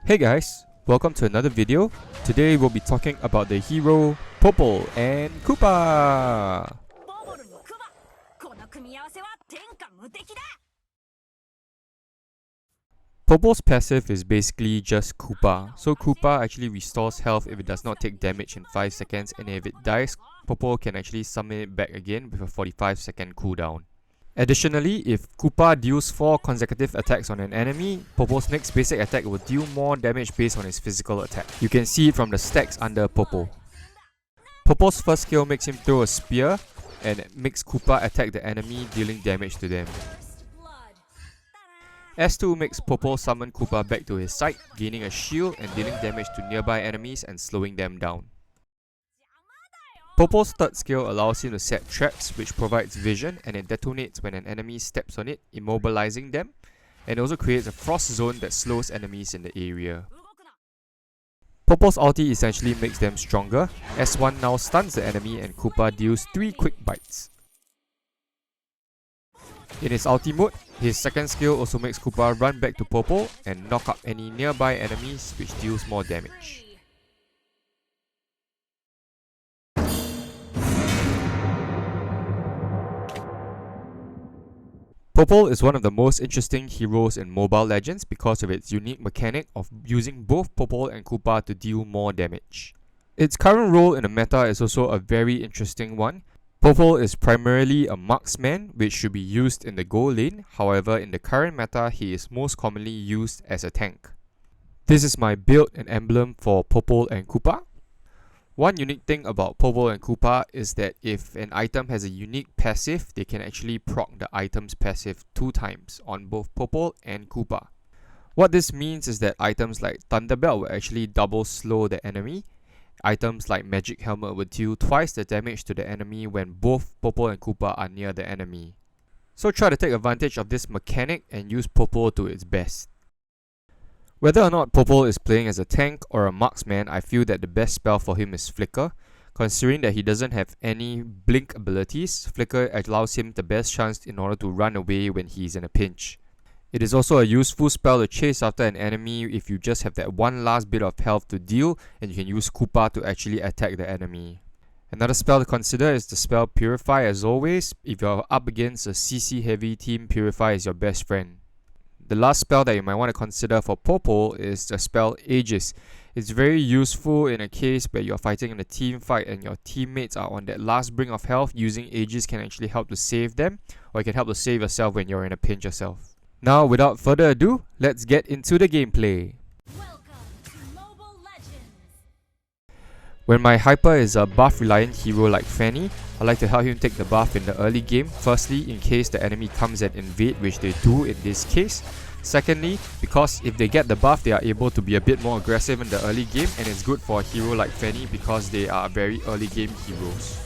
Hey guys, welcome to another video. Today we'll be talking about the hero Popol and Kupa. Popol's passive is basically just Kupa. So Kupa actually restores health if it does not take damage in 5 seconds, and if it dies, Popol can actually summon it back again with a 45-second cooldown. Additionally, if Kupa deals 4 consecutive attacks on an enemy, Popol's next basic attack will deal more damage based on his physical attack. You can see it from the stacks under Popol. Popol's first skill makes him throw a spear and makes Kupa attack the enemy, dealing damage to them. S2 makes Popol summon Kupa back to his side, gaining a shield and dealing damage to nearby enemies and slowing them down. Popol's third skill allows him to set traps, which provides vision, and it detonates when an enemy steps on it, immobilizing them, and also creates a frost zone that slows enemies in the area. Popol's ulti essentially makes them stronger. S1 now stuns the enemy and Kupa deals 3 quick bites. In his ulti mode, his second skill also makes Kupa run back to Popol and knock up any nearby enemies, which deals more damage. Popol is one of the most interesting heroes in Mobile Legends because of its unique mechanic of using both Popol and Kupa to deal more damage. Its current role in the meta is also a very interesting one. Popol is primarily a marksman, which should be used in the gold lane. However, in the current meta, he is most commonly used as a tank. This is my build and emblem for Popol and Kupa. One unique thing about Popol and Kupa is that if an item has a unique passive, they can actually proc the item's passive 2 times on both Popol and Kupa. What this means is that items like Thunderbelt will actually double slow the enemy. Items like Magic Helmet will deal twice the damage to the enemy when both Popol and Kupa are near the enemy. So try to take advantage of this mechanic and use Popol to its best. Whether or not Popol is playing as a tank or a marksman, I feel that the best spell for him is Flicker. Considering that he doesn't have any blink abilities, Flicker allows him the best chance in order to run away when he is in a pinch. It is also a useful spell to chase after an enemy if you just have that one last bit of health to deal, and you can use Kupa to actually attack the enemy. Another spell to consider is the spell Purify. As always, if you are up against a CC heavy team, Purify is your best friend. The last spell that you might want to consider for Popol is the spell Aegis. It's very useful in a case where you're fighting in a team fight and your teammates are on that last brink of health. Using Aegis can actually help to save them, or it can help to save yourself when you're in a pinch yourself. Now, without further ado, let's get into the gameplay. When my hyper is a buff reliant hero like Fanny, I like to help him take the buff in the early game. Firstly, in case the enemy comes and invade, which they do in this case. Secondly, because if they get the buff, they are able to be a bit more aggressive in the early game, and it's good for a hero like Fanny because they are very early game heroes.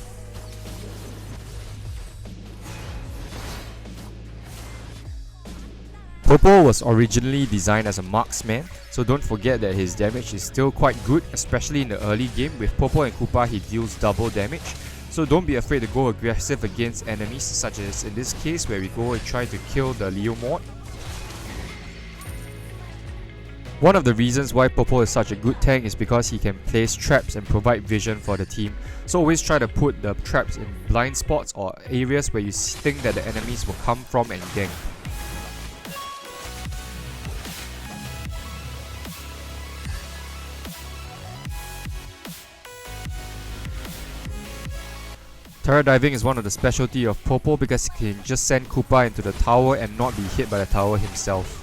Popol was originally designed as a marksman, so don't forget that his damage is still quite good, especially in the early game. With Popol and Kupa, he deals double damage, so don't be afraid to go aggressive against enemies, such as in this case where we go and try to kill the Leo mod. One of the reasons why Popol is such a good tank is because he can place traps and provide vision for the team, so always try to put the traps in blind spots or areas where you think that the enemies will come from and gank. Terra diving is one of the specialty of Popol because he can just send Kupa into the tower and not be hit by the tower himself.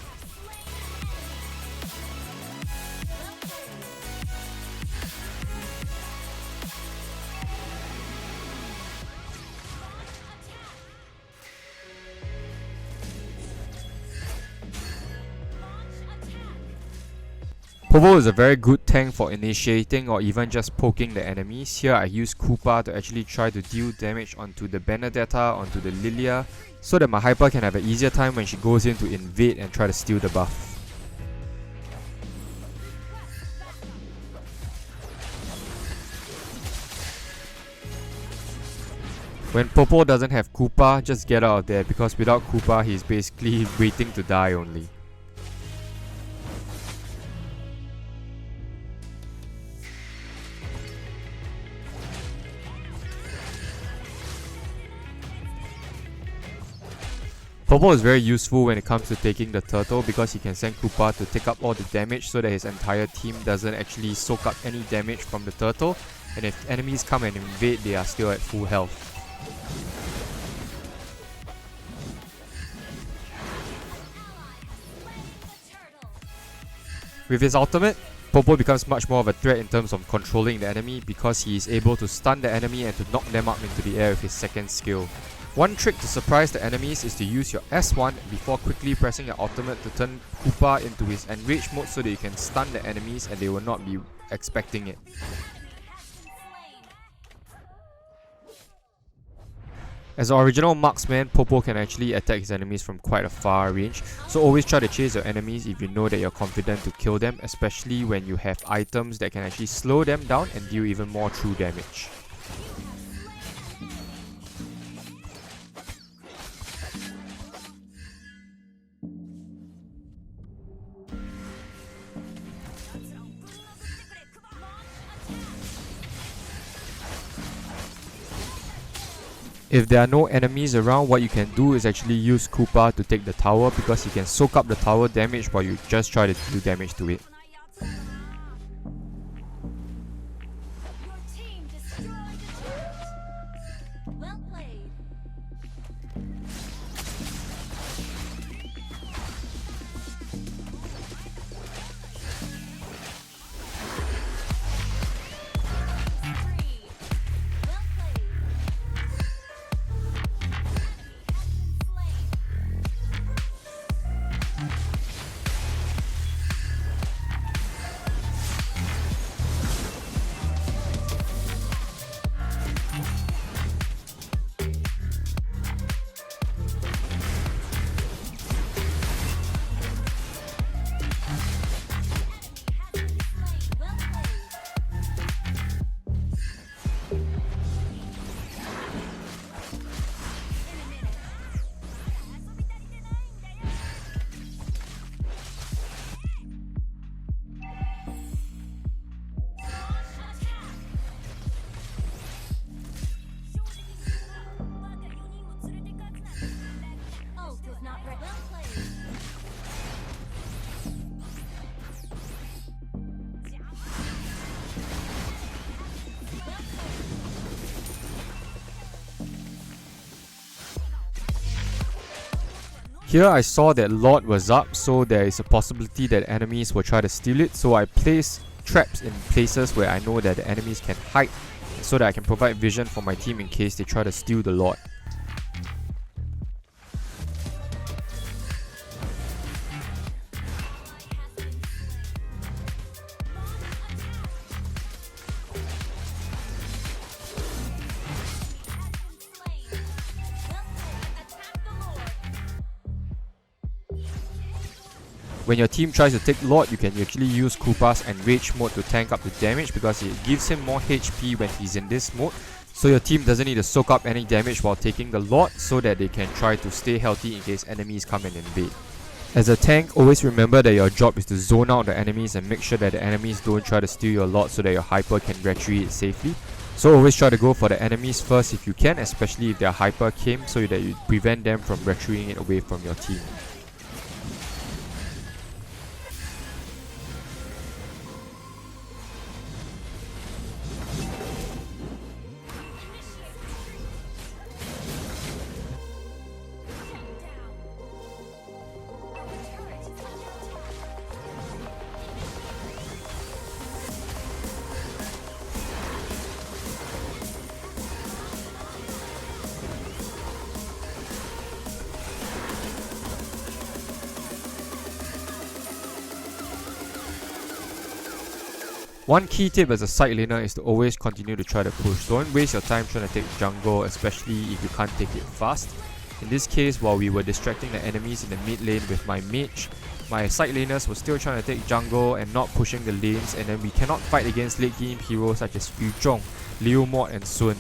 Popol is a very good tank for initiating or even just poking the enemies. Here I use Kupa to actually try to deal damage onto the Benedetta, onto the Lilia, so that my hyper can have an easier time when she goes in to invade and try to steal the buff. When Popol doesn't have Kupa, just get out of there, because without Kupa, he's basically waiting to die only. Popol is very useful when it comes to taking the turtle because he can send Koopa to take up all the damage so that his entire team doesn't actually soak up any damage from the turtle, and if enemies come and invade, they are still at full health. With his ultimate, Popol becomes much more of a threat in terms of controlling the enemy because he is able to stun the enemy and to knock them up into the air with his second skill. One trick to surprise the enemies is to use your S1 before quickly pressing your ultimate to turn Koopa into his enraged mode so that you can stun the enemies and they will not be expecting it. As an original marksman, Popol can actually attack his enemies from quite a far range, so always try to chase your enemies if you know that you're confident to kill them, especially when you have items that can actually slow them down and deal even more true damage. If there are no enemies around, what you can do is actually use Koopa to take the tower because he can soak up the tower damage while you just try to do damage to it. Here I saw that Lord was up, so there is a possibility that enemies will try to steal it, so I place traps in places where I know that the enemies can hide so that I can provide vision for my team in case they try to steal the Lord. When your team tries to take Lord, you can actually use Koopa's Enrage mode to tank up the damage because it gives him more HP when he's in this mode, so your team doesn't need to soak up any damage while taking the Lord so that they can try to stay healthy in case enemies come and invade. As a tank, always remember that your job is to zone out the enemies and make sure that the enemies don't try to steal your Lord so that your hyper can retreat safely. So always try to go for the enemies first if you can, especially if their hyper came, so that you prevent them from retreating it away from your team. One key tip as a side laner is to always continue to try to push. Don't waste your time trying to take jungle, especially if you can't take it fast. In this case, while we were distracting the enemies in the mid lane with my mage, my side laners were still trying to take jungle and not pushing the lanes, and then we cannot fight against late game heroes such as Yu Zhong, Liu Mod and Sun.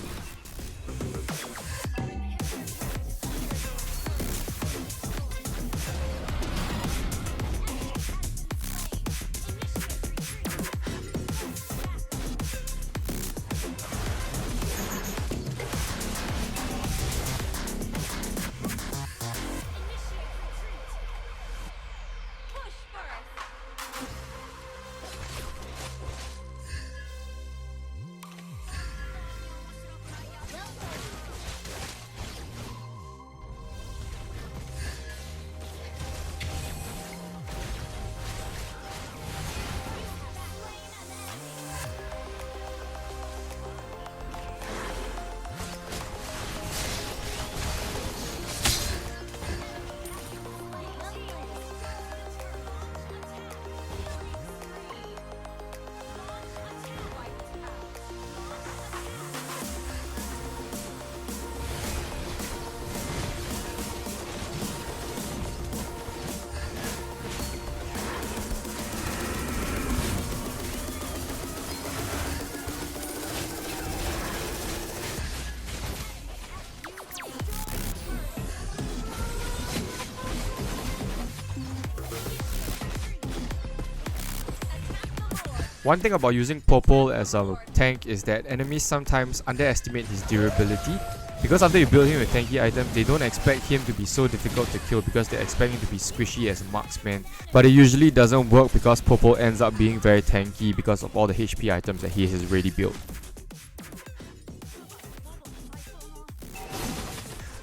One thing about using Popol as a tank is that enemies sometimes underestimate his durability. Because after you build him with tanky items, they don't expect him to be so difficult to kill because they expect him to be squishy as a marksman. But it usually doesn't work because Popol ends up being very tanky because of all the HP items that he has already built.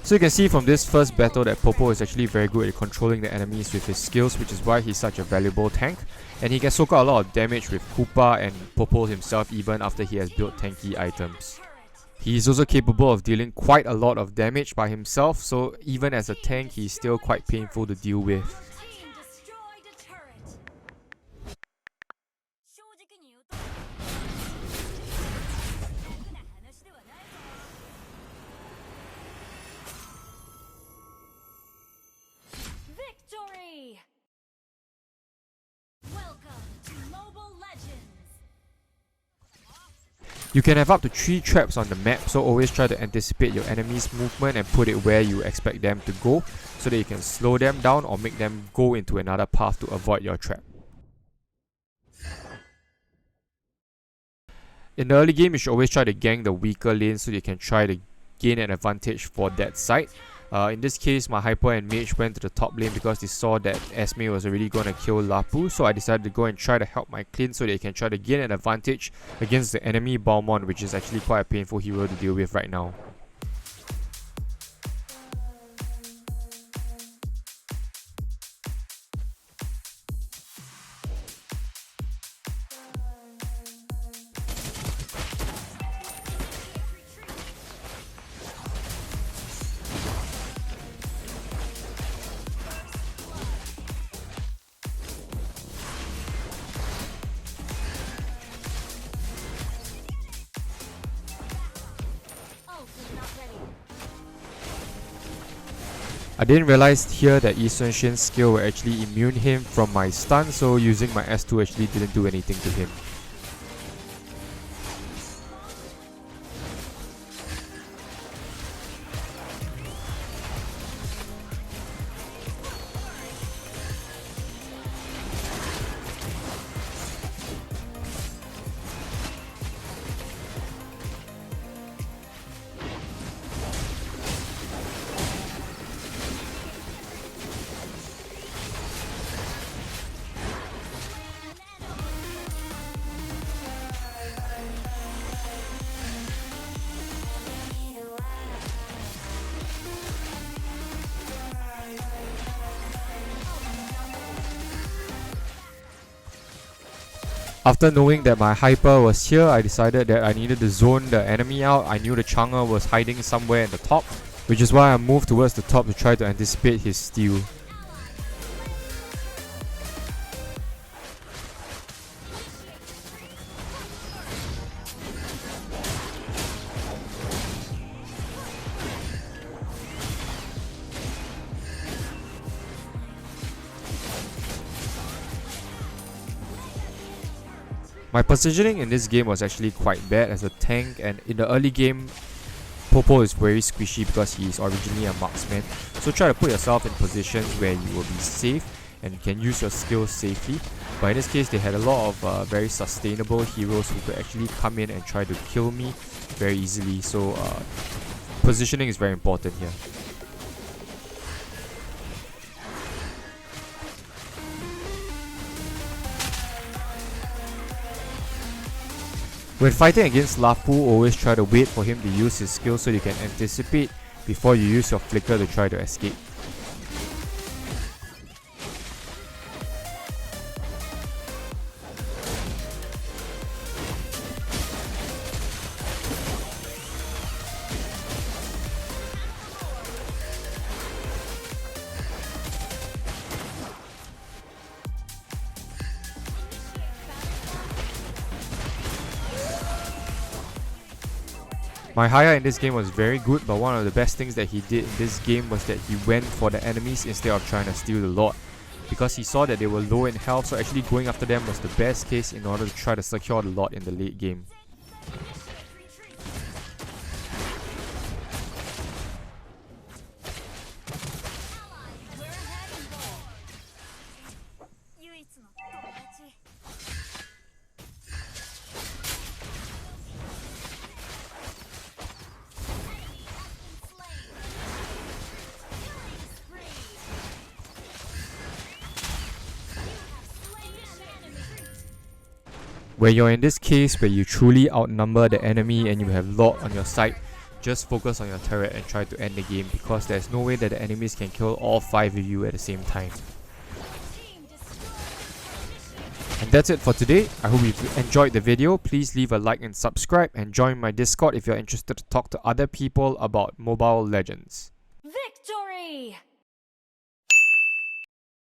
So you can see from this first battle that Popol is actually very good at controlling the enemies with his skills, which is why he's such a valuable tank. And he can soak out a lot of damage with Kupa and Popol himself even after he has built tanky items. He is also capable of dealing quite a lot of damage by himself, so even as a tank he is still quite painful to deal with. Victory! Welcome to Mobile Legends! You can have up to 3 traps on the map, so always try to anticipate your enemy's movement and put it where you expect them to go, so that you can slow them down or make them go into another path to avoid your trap. In the early game, you should always try to gank the weaker lane so you can try to gain an advantage for that side. In this case, my Hyper and Mage went to the top lane because they saw that Esme was already going to kill Lapu, so I decided to go and try to help my clean so they can try to gain an advantage against the enemy Balmond, which is actually quite a painful hero to deal with right now. I didn't realize here that Yi Sun-shin's skill will actually immune him from my stun, so using my S2 actually didn't do anything to him. After knowing that my Hyper was here, I decided that I needed to zone the enemy out. I knew the Chang'e was hiding somewhere in the top, which is why I moved towards the top to try to anticipate his steal. My positioning in this game was actually quite bad as a tank, and in the early game, Popol is very squishy because he is originally a marksman. So try to put yourself in positions where you will be safe and can use your skills safely. But in this case, they had a lot of very sustainable heroes who could actually come in and try to kill me very easily. So positioning is very important here. When fighting against Lapu, always try to wait for him to use his skill so you can anticipate before you use your flicker to try to escape. My Haya in this game was very good, but one of the best things that he did in this game was that he went for the enemies instead of trying to steal the Lord. Because he saw that they were low in health, so actually going after them was the best case in order to try to secure the Lord in the late game. Where you're in this case where you truly outnumber the enemy and you have Lord on your side, just focus on your turret and try to end the game, because there's no way that the enemies can kill all 5 of you at the same time. Team destroyed. And that's it for today. I hope you've enjoyed the video. Please leave a like and subscribe, and join my Discord if you're interested to talk to other people about Mobile Legends. Victory!